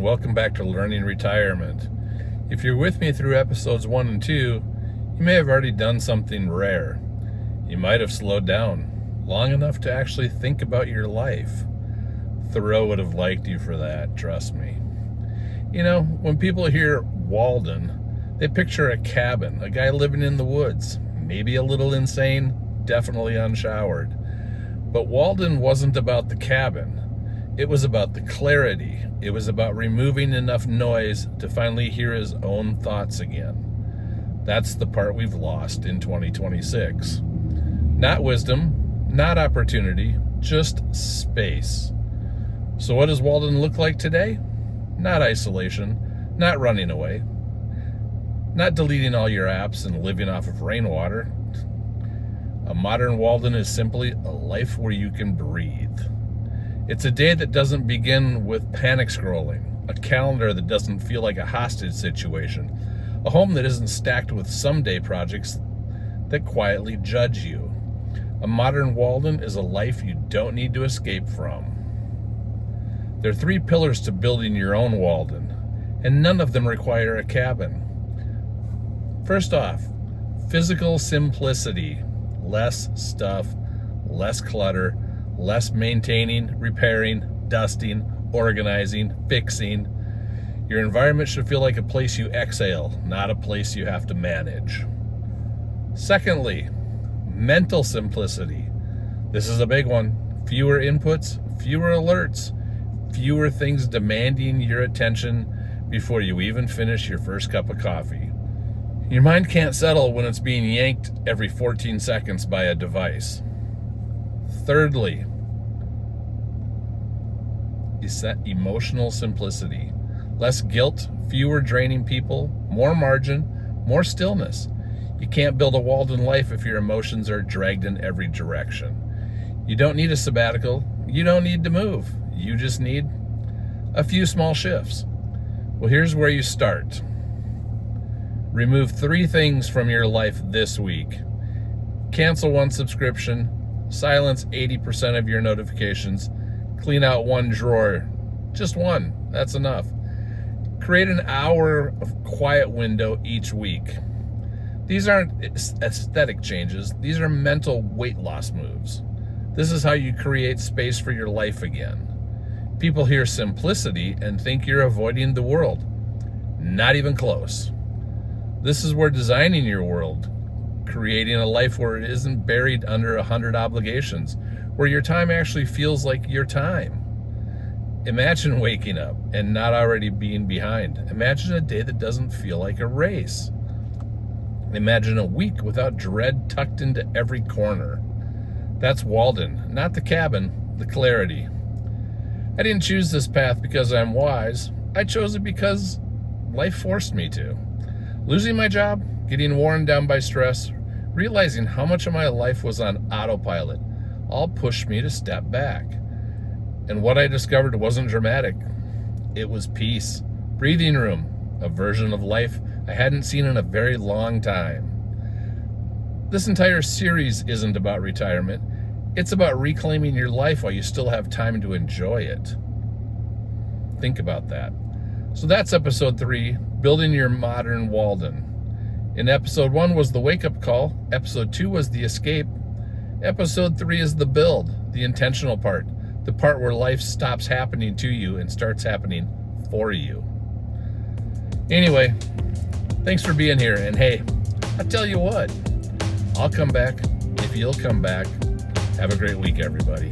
and welcome back to Learning Retirement. If you're with me through episodes 1 and 2, you may have already done something rare. You might have slowed down long enough to actually think about your life. Thoreau would have liked you for that, trust me. You know, when people hear Walden, they picture a cabin, a guy living in the woods, maybe a little insane, definitely unshowered. But Walden wasn't about the cabin. It was about the clarity. It was about removing enough noise to finally hear his own thoughts again. That's the part we've lost in 2026. Not wisdom, not opportunity, just space. So what does Walden look like today? Not isolation, not running away, not deleting all your apps and living off of rainwater. A modern Walden is simply a life where you can breathe. It's a day that doesn't begin with panic scrolling, a calendar that doesn't feel like a hostage situation, a home that isn't stacked with someday projects that quietly judge you. A modern Walden is a life you don't need to escape from. There are 3 pillars to building your own Walden, and none of them require a cabin. First off, physical simplicity. Less stuff, less clutter, less maintaining, repairing, dusting, organizing, fixing. Your environment should feel like a place you exhale, not a place you have to manage. Secondly, mental simplicity. This is a big one. Fewer inputs, fewer alerts, fewer things demanding your attention before you even finish your first cup of coffee. Your mind can't settle when it's being yanked every 14 seconds by a device. Thirdly, emotional simplicity. Less guilt, fewer draining people, more margin, more stillness. You can't build a Walden life if your emotions are dragged in every direction. You don't need a sabbatical. You don't need to move. You just need a few small shifts. Well, here's where you start. Remove 3 things from your life this week. Cancel 1 subscription, silence 80% of your notifications, clean out 1 drawer. Just 1, that's enough. Create an hour of quiet window each week. These aren't aesthetic changes, these are mental weight loss moves. This is how you create space for your life again. People hear simplicity and think you're avoiding the world. Not even close. This is where designing your world, creating a life where it isn't buried under 100 obligations, where your time actually feels like your time. Imagine waking up and not already being behind. Imagine a day that doesn't feel like a race. Imagine a week without dread tucked into every corner. That's Walden, not the cabin, the clarity. I didn't choose this path because I'm wise. I chose it because life forced me to. Losing my job, getting worn down by stress, realizing how much of my life was on autopilot, all pushed me to step back. And what I discovered wasn't dramatic. It was peace, breathing room, a version of life I hadn't seen in a very long time. This entire series isn't about retirement. It's about reclaiming your life while you still have time to enjoy it. Think about that. So that's episode 3, Building Your Modern Walden. In episode 1 was the wake-up call. Episode 2 was the escape. Episode 3 is the build, the intentional part, the part where life stops happening to you and starts happening for you. Anyway, thanks for being here. And hey, I'll tell you what, I'll come back if you'll come back. Have a great week, everybody.